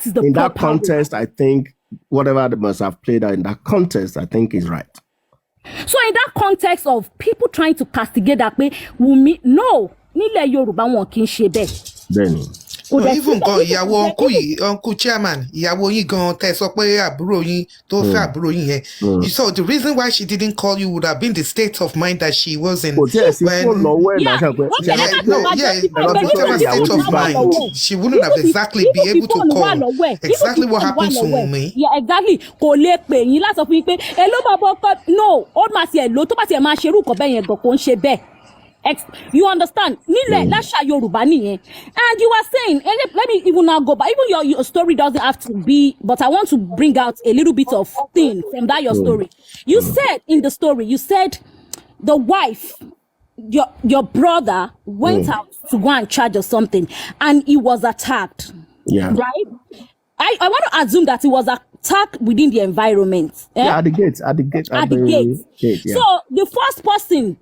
is the in that context, I think whatever they must have played out in that context, I think is right. So in that context of people trying to castigate that pé Wumi, no, nílẹ̀ Yorùbá wọn kì í ṣe bẹ́ẹ̀. Bẹ́ẹ̀ni. No, even gan ìyàwó uncle chairman, ìyàwó yín gan tẹ́ sọ pé àbúrò yín tó fẹ́ àbúrò yín yẹn. So the reason why she didn't call you would have been the state of mind that she was in. Whichever state of mind, she wouldn't have exactly be able to call exactly what happened to Wumi. Yeah, exactly. Kò lè pè yín láti sọ fún yín pé ẹ ló bàbá ọkọ, no, ó máa ti ẹ̀ lò tó bá ti ẹ̀ máa ṣerú nǹkan bẹ́ẹ̀ yẹn gan kò ń ṣe bẹ́ẹ̀. You understand? Láṣà Yorùbá nìyẹn. And you were saying, let me even now go back. Even your story doesn't have to be, but I want to bring out a little bit of thing from that your story. You said in the story, you said the wife, your brother went out to go and charge or something, and he was attacked. Yeah. Right? I want to assume that he was attacked within the environment. Yeah, at the gate. Yeah. So the first person,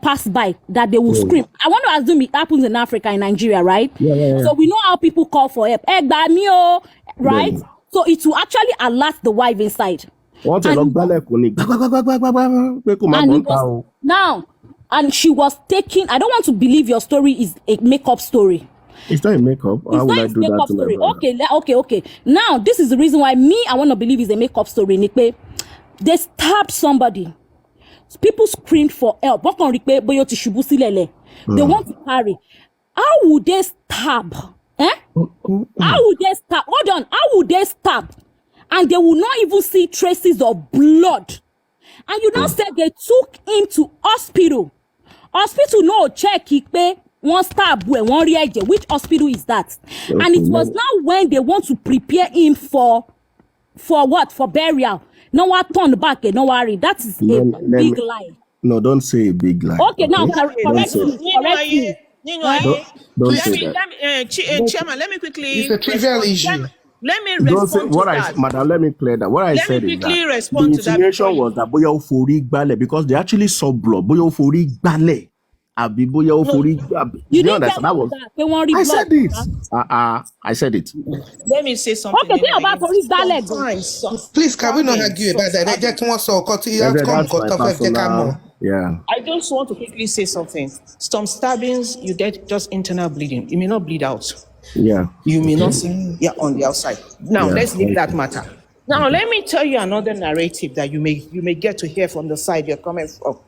pass by that they will scream. I want to assume it happens in Africa, in Nigeria, right? Yeah. So we know how people call for help. Right? Yeah. So it will actually alert the wife inside. And she was taking, I don't want to believe your story is a makeup story. It's not a makeup. How would I do that to my brother? Okay. Now, this is the reason why I want to believe it's a makeup story. They stabbed somebody. People screamed for help. They want to carry. How would they stab? How would they stab? Hold on. How would they stab? And they will not even see traces of blood. And you now said they took him to hospital. Hospital no check it. One stab where one react. Which hospital is that? And it was now when they want to prepare him for what? For burial. No one turn back. No worry. That is a big lie. No, don't say a big lie. Okay, now correct me. Don't say that. Chairman, let me quickly. It's a trivial issue. Let me respond to that. Madam, let me clear that. What I said is that the insinuation was that boya ofori gbale because they actually saw blood. Boya ofori gbale. Abi boya ofori. You didn't understand that was. I said it. I said it. Let me say something. Okay, think about ofori gbale. Please, can we not argue about that? Yeah. I just want to quickly say something. Some stabbings, you get just internal bleeding. You may not bleed out. Yeah. You may not see on the outside. Now, let's leave that matter. Now, let me tell you another narrative that you may get to hear from the side you're coming from.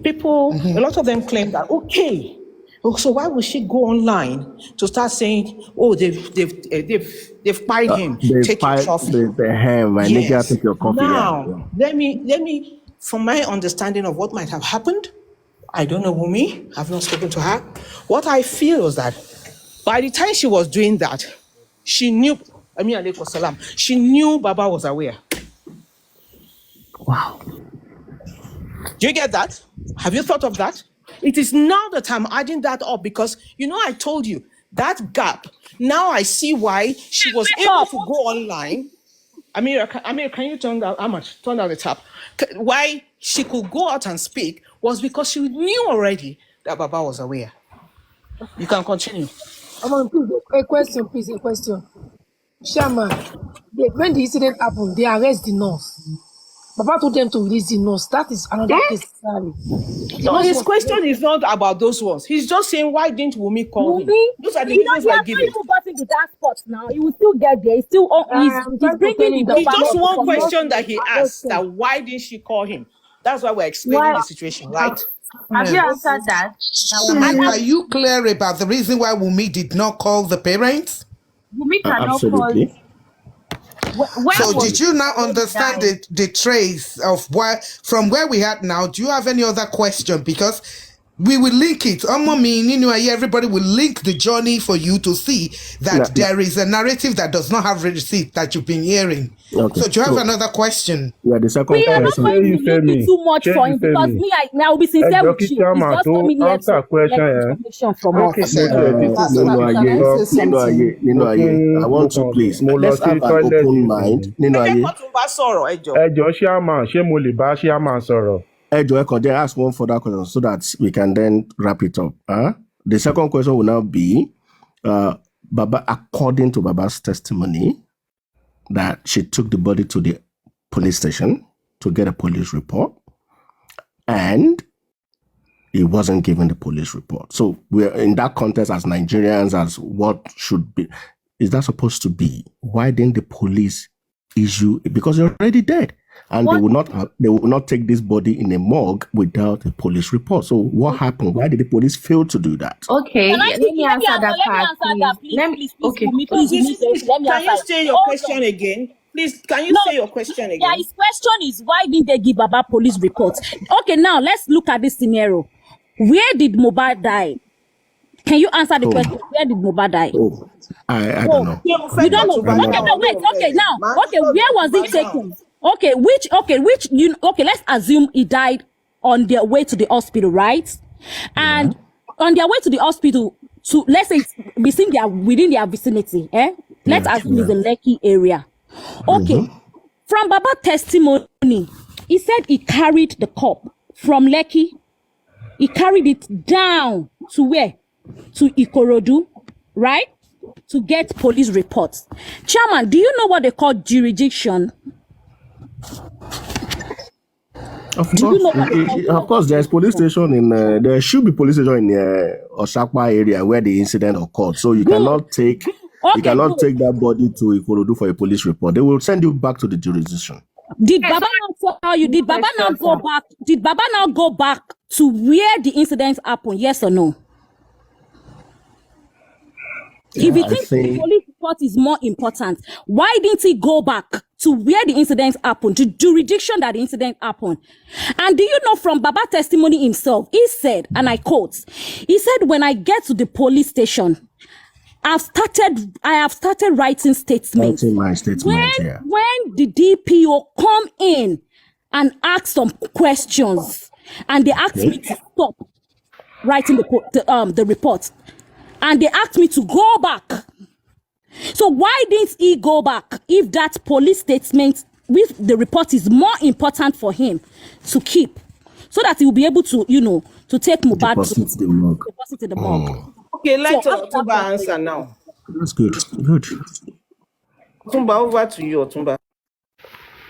People, a lot of them claim that, okay, so why would she go online to start saying, oh, they've pied him, take your trophy. Yes. Now, let me, from my understanding of what might have happened, I don't know Wumi, I've not spoken to her. What I feel is that by the time she was doing that, she knew Amir alaykum salam. She knew Baba was aware. Wow. Do you get that? Have you thought of that? It is now that I'm adding that up because, I told you that gap. Now I see why she was able to go online. Amir, can you turn down the tap? Why she could go out and speak was because she knew already that Baba was aware. You can continue. A question, please. A question. Shaman, when the incident happened, they arrest the nurse. Baba told them to release the nurse. That is another case. No, his question is not about those ones. He's just saying, why didn't Wumi call him? Those are the reasons we're giving. He got into that spot now. He will still get there. He's still he's bringing the. It's just one question that he asked. That why didn't she call him? That's why we're explaining the situation, right? Have you answered that? Are you clear about the reason why Wumi did not call the parents? Wumi cannot call. Absolutely. So did you now understand the trace of from where we are now? Do you have any other question? Because we will link it. Everybody will link the journey for you to see that there is a narrative that does not have receipt that you've been hearing. Okay. So do you have another question? Yeah, the second We are not question. going to look it too much for him because I will be sincere with you. He's just coming here to get information from us. Okay, sir. I want to please. Let's have an open mind. Ask one further question so that we can then wrap it up. The second question will now be, Baba, according to Baba's testimony, that she took the body to the police station to get a police report, and he wasn't given the police report. So we're in that context as Nigerians, as what should be, is that supposed to be? Why didn't the police issue? Because you're already dead. And they will not take this body in a morgue without a police report. So what happened? Why did the police fail to do that? Okay, let me answer that part. Please. Can you say your question again? Please, can you say your question again? Yeah, his question is, why didn't they give Baba police reports? Okay, now let's look at this scenario. Where did Mohbad die? Can you answer the question? Where did Mohbad die? Oh, I don't know. You don't know. Okay, no, wait. Okay, now, where was he taken? Okay, let's assume he died on their way to the hospital, right? And on their way to the hospital, let's say within their vicinity, Let's assume it's a Lekki area. Okay, from Baba's testimony, he said he carried the cup from Lekki. He carried it down to where? To Ikorodu, right? To get police reports. Chairman, do you know what they call jurisdiction? Of course, there's police station in. There should be police station in Osakpa area where the incident occurred. So you cannot take that body to Ikorodu for a police report. They will send you back to the jurisdiction. Did Baba now tell you? Did Baba now go back? Did Baba now go back to where the incidents happened? Yes or no? If you think the police report is more important, why didn't he go back to where the incident happened, to jurisdiction that the incident happened? And do you know from Baba's testimony himself, he said, and I quote, he said, when I get to the police station, I have started writing statements. Writing my statement, when the DPO come in and ask some questions, and they asked me to stop writing the report, and they asked me to go back. So why didn't he go back if that police statement with the report is more important for him to keep, so that he will be able to, to take Mohbad deposit in the morgue? Okay, let Otumba answer now. That's good. Good. Otumba, over to you, Otumba.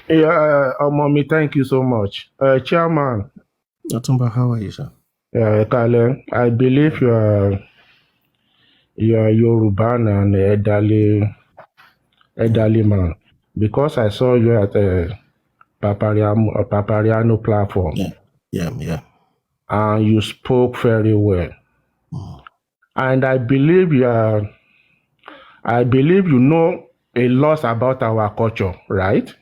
Yeah, Mommy, thank you so much. Chairman. Otumba, how are you, sir? Yeah, Kale, I believe you are Yoruba and elderly man, because I saw you at a Papariano platform. Yeah. And you spoke very well. And I believe you know a lot about our culture, right?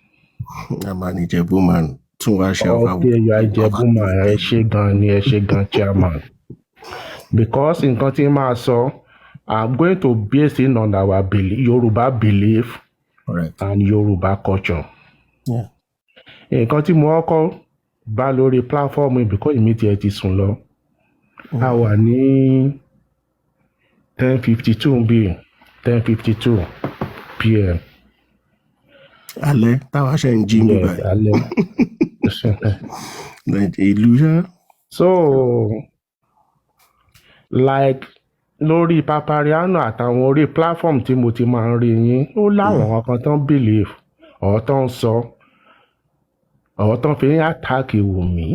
I'm an Ijebu man. Okay, you are Ijebu man. Eshegan chairman. Because in Continental, I'm going to base it on our belief, Yoruba belief Correct. and Yoruba culture. Yeah. Nǹkan tí mo kọ́kọ́ bá lórí platform yìí because èmi tiẹ̀ ti sùn lọ. A wà ní 10:52 bíi 10:52 p.m. Alẹ́ táwa ṣe ń jí mi Yes, báyìí. alẹ́. Ìlú ṣá. So, like lórí Papariano àtàwọn orí platform tí mo ti máa ń rí yín, ó láwọn kan tán believe ọ̀ tán sọ ọ̀ tán fi ń attack Wumi.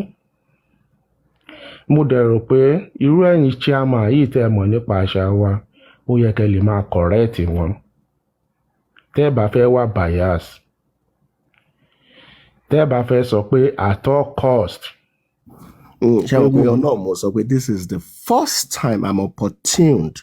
Mo dẹ̀ rò pé irú ẹ̀yin chairman yìí tẹ́ mọ̀ nípa àṣà wa, ó yẹ kẹ́ lè máa correct wọn. Tẹ́ bá fẹ́ wá bias. Tẹ́ bá fẹ́ sọ pé at all cost. Ṣé o pé ọ̀nà mo sọ pé this is the first time I'm opportuned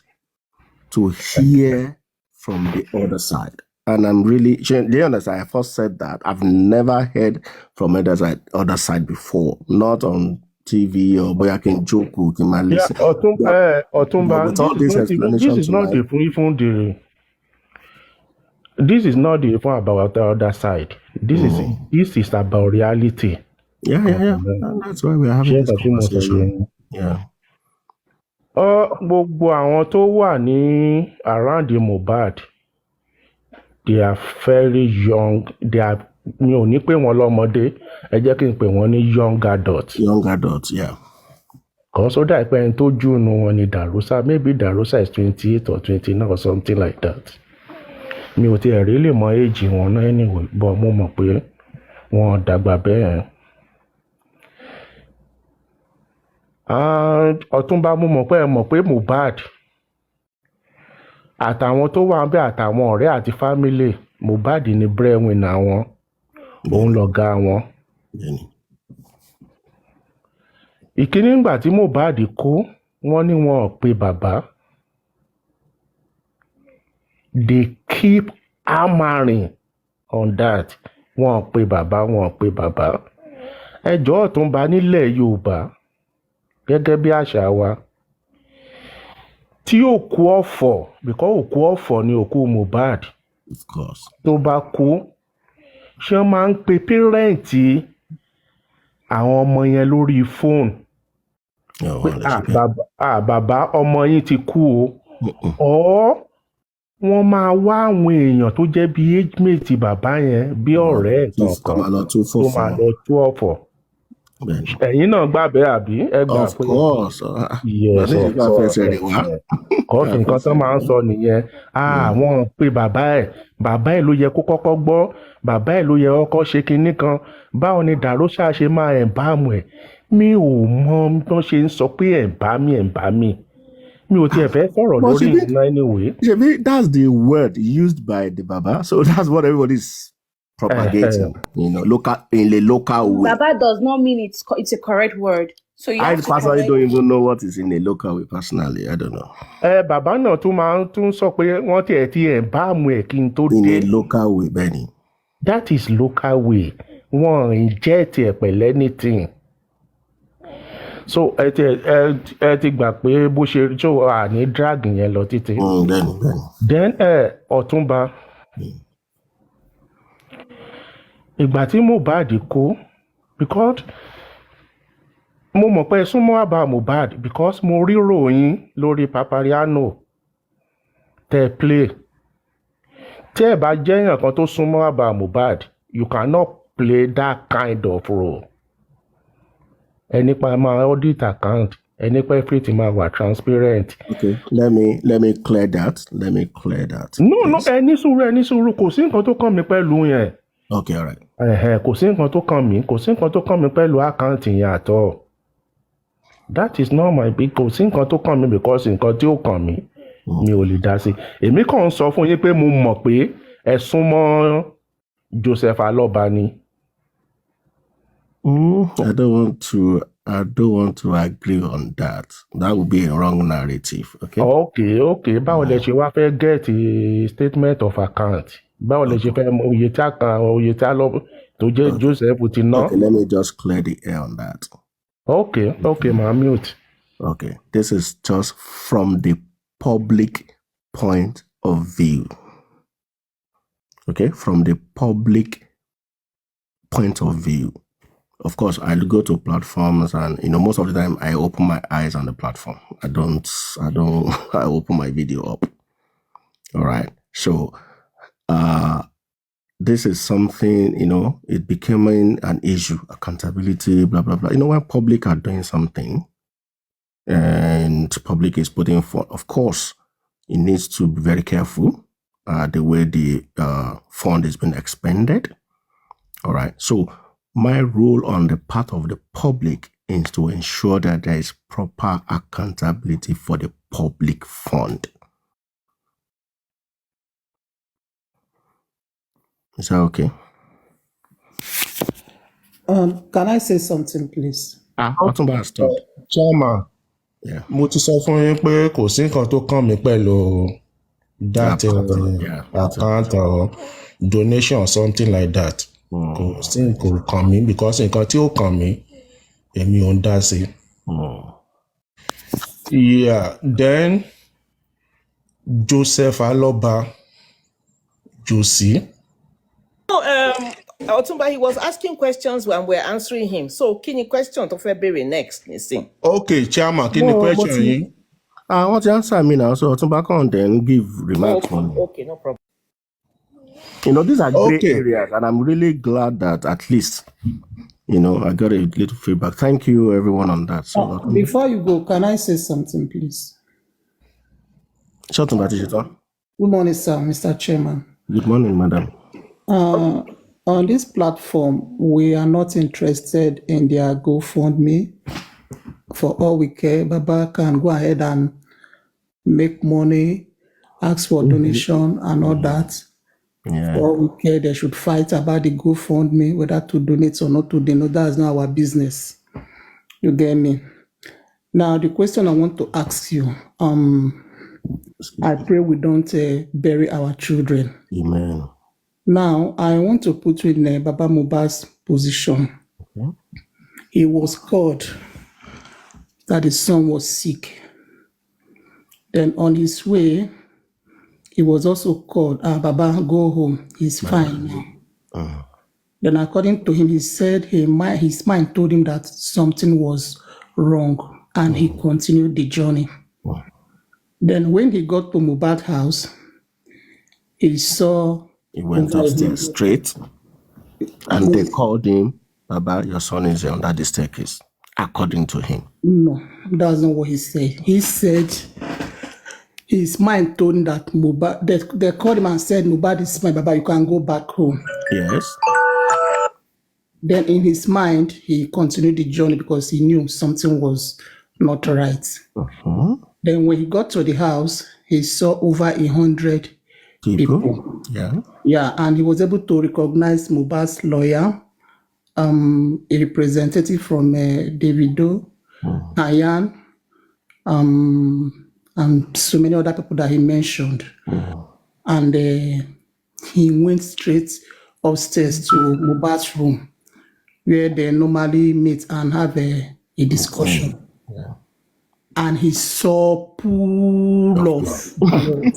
to hear from the other side. And I'm really, the other side, I first said that I've never heard from other side before, not on TV or boy I can joke who can man listen. Yeah, Otumba, with all this explanation this is not tonight, this is not the fun about the other side. This is about reality. Yeah. And that's why we're having this conversation. Yeah. Gbogbo àwọn tó wà ní around the Mohbad, they are very young. Mi ò ní pè wọ́n lọ́mọdé, ẹ jẹ́ kí n pè wọ́n ní young adults. Young adults, yeah. Kan so dà pé ẹni tó jù nù wọn ni Darosa. Maybe Darosa is 28 or 29 or something like that. Mi ò tiẹ̀ rí lè mọ age wọn náà anyway, but mo mọ̀ pé wọn dàgbà bẹ́ẹ̀. Ọ̀túnba mo mọ̀ pé ẹ mọ̀ pé Mohbad àtàwọn tó wà bẹ́ẹ̀ àtàwọn ọ̀rẹ́ àti family, Mohbad ni breadwinner wọn, òun lọ̀gá wọn. Ìkíní ìgbà tí Mohbad kú, wọ́n ní wọn ò pe bàbá. They keep hammering on that. Wọn ò pe bàbá. Ẹjọ́ Ọ̀túnba nílẹ̀ Yorùbá gẹ́gẹ́ bí àṣà wa. Tí òkú ọ̀fọ̀, because òkú ọ̀fọ̀ ni òkú Mohbad. Of course. Tó bá kú, ṣé wọ́n máa ń pe pẹ́rẹ́ǹtì àwọn ọmọ yẹn lórí fóònù? Bàbá ọmọ yín ti kú o. Wọ́n máa wá àwọn èèyàn tó jẹ́ bí age mate bàbá yẹn, bí ọ̀rẹ́ ẹ̀gbọ́n kan tó máa lọ tú ọ̀fọ̀. Ẹ̀yin náà gbàgbé àbí? Ẹ gbà pé. Of course. Yes, kọ́ọ̀fì nǹkan tó máa ń sọ nìyẹn. Wọ́n pe bàbá ẹ̀ ló yẹ kó kọ́kọ́ gbọ́, bàbá ẹ̀ ló yẹ kọ́kọ́ ṣe kinní kan. Báwo ni Darosa ṣe máa ẹ̀bámu ẹ̀? Mi ò mọ bí wọ́n ṣe ń sọ pé ẹ̀bámi. Mi ò tiẹ̀ fẹ́ sọ̀rọ̀ lórí ìná anyway. Ṣebí that's the word used by the Baba, so that's what everybody's propagating, in a local way. Baba does not mean it's a correct word. So you I have to personally don't even know what is in a local way. Personally, I don't know. Bàbá náà tún sọ pé wọ́n tiẹ̀ ti ẹ̀bámu ẹ̀ kí n tó dé. In a local way, Benny. That is local way. Wọ́n inject ẹ̀ pẹ̀lú anything. So ẹ ti gbà pé bó ṣe tó ní drag yẹn lọ títí. Then Ọ̀túnba, ìgbà tí Mohbad kú, because mo mọ̀ pé súnmọ́ àbá Mohbad because mo rí ròyìn lórí Papariano tẹ́ play. Tẹ́ ẹ bá jẹ́ èèyàn kan tó súnmọ́ àbá Mohbad, you cannot play that kind of role. Ẹni pa máa audit account, ẹni pa everything máa wà transparent. Okay, let me clear that. No, ẹni sùúrù, kò sí nǹkan tó kàn mí pẹ̀lú yẹn. Okay, all right. Kò sí nǹkan tó kàn mí pẹ̀lú àkáǹtì yẹn àtọ̀. That is not my big. Kò sí nǹkan tó kàn mí because nǹkan tí ó kàn mí mi ò lè dá sí. Èmi kàn ń sọ fún yín pé mo mọ̀ pé ẹ súnmọ́ Joseph Aloba ni. I don't want to agree on that. That would be a wrong narrative. Okay. Okay. Báwo lẹ ṣe wá fẹ́ get a statement of account? Báwo lẹ ṣe fẹ́ oye tí a lọ tó jẹ́ Joseph ti ná? Okay, let me just clear the air on that. Okay, ma mute. Okay, this is just from the public point of view. okay, from the public point of view. Of course, I go to platforms and, most of the time I open my eyes on the platform. I don't, I open my video up. All right. So, this is something, it becoming an issue, accountability, blah, blah, blah. When public are doing something and public is putting forth, of course, it needs to be very careful the way the fund is being expended. All right. So my role on the part of the public is to ensure that there is proper accountability for the public fund. Is that okay? Can I say something, please? Ọ̀túnba has stopped. Chairman, Yeah. mo ti sọ fún yín pé kò sí nǹkan tó kàn mí pẹ̀lú that account or donation or something like that. Kò sí nǹkan kàn mí because nǹkan tí ó kàn mí èmi ò ń dá sí. Yeah, then Joseph Aloba Josie. Otumba, he was asking questions when we're answering him. So, kini question to February next, listen. Okay, Chairman, kí ni question yín? I want to answer me now, so Otumba can then give remarks. Okay, no problem. These are great areas, and I'm really glad that at least, I got a little feedback. Thank you, everyone, on that. So, Before you go, can I say something, please? Shut up, Good morning, sir, Mr. Chairman. Good morning, madam. On this platform, we are not interested in their GoFundMe. For all we care, Baba can go ahead and make money, ask for donation and all that. Yeah. For all we care, they should fight about the GoFundMe, whether to donate or not to donate. That's not our business. You get me? Now, the question I want to ask you, I pray we don't bury our children. Amen. Now, I want to put you in Baba Mohbad's position. Okay. He was called that his son was sick. Then on his way, he was also called, Baba, go home. He's fine now. Then according to him, he said his mind told him that something was wrong, and he continued the journey. Then when he got to Mohbad's house, he saw... He went upstairs straight, and they called him, Baba, your son is under the staircase, according to him. No, that's not what he said. He said his mind told him that Mohbad, they called him and said, Mohbad is my Baba, you can go back home. Yes. Then in his mind, he continued the journey because he knew something was not right. Then when he got to the house, he saw over 100 people. Yeah, and he was able to recognize Mohbad's lawyer, a representative from Davido, Ayan, and so many other people that he mentioned. And he went straight upstairs to Mohbad's room, where they normally meet and have a discussion. And he saw pool of blood.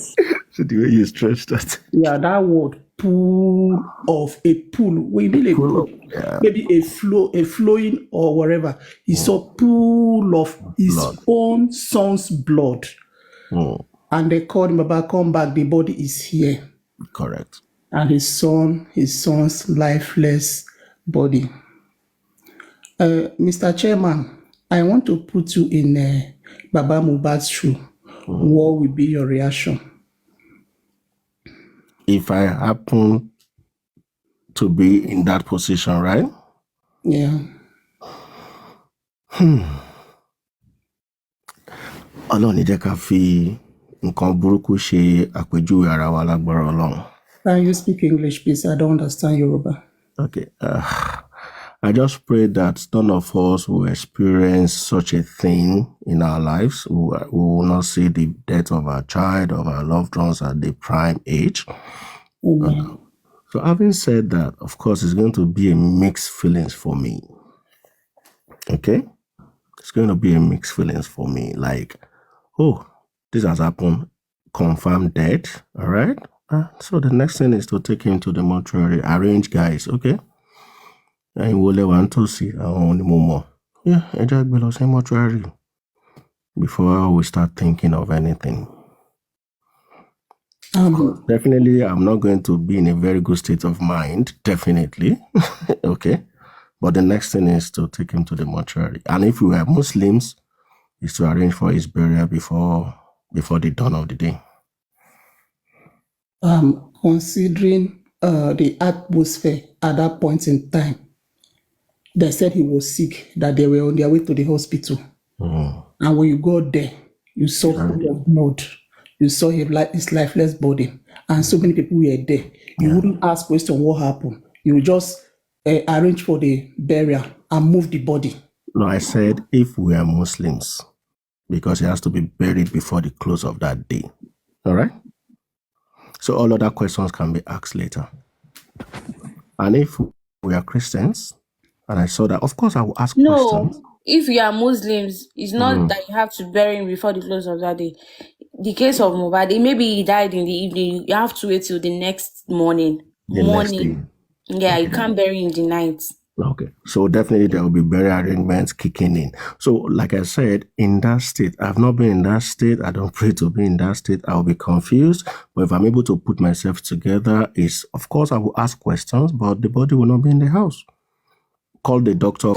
So the way you stretched that. Yeah, that word, pool of a pool. We mean a pool. Maybe a flowing or whatever. He saw pool of his own son's blood. And they called him about, come back, the body is here. Correct. And his son's lifeless body. Mr. Chairman, I want to put you in Baba Mohbad's shoe. What will be your reaction? If I happen to be in that position, right? Yeah. Ọlọ́run ní jẹ́ ká fi nǹkan burúkú ṣe àpèjúwe ara wa lágbára Ọlọ́run. Can you speak English, please? I don't understand Yoruba. Okay. I just pray that none of us will experience such a thing in our lives. We will not see the death of our child, of our loved ones at the prime age. So having said that, of course, it's going to be a mixed feelings for me. Okay? It's going to be a mixed feelings for me. Like, oh, this has happened, confirmed death, all right? So the next thing is to take him to the mortuary. Arrange guys, okay? And we'll want to see our more. Yeah, I just below say mortuary before we start thinking of anything. Definitely, I'm not going to be in a very good state of mind. Definitely, okay. But the next thing is to take him to the mortuary, and if we are Muslims, is to arrange for his burial before the dawn of the day. Considering the atmosphere at that point in time, they said he was sick, that they were on their way to the hospital. And when you got there, you saw full of blood, you saw his lifeless body, and so many people were there. You wouldn't ask question what happened. You would just arrange for the burial and move the body. No, I said if we are Muslims, because he has to be buried before the close of that day. All right? So all other questions can be asked later. And if we are Christians, and I saw that, of course I will ask questions. No, if you are Muslims, it's not that you have to bury him before the close of that day. The case of Mubad, maybe he died in the evening. You have to wait till the next morning. Next day. Yeah, you can't bury in the night. Okay. So definitely there will be burial arrangements kicking in. So like I said, in that state, I've not been in that state. I don't pray to be in that state. I'll be confused. But if I'm able to put myself together, of course I will ask questions, but the body will not be in the house. Call the doctor.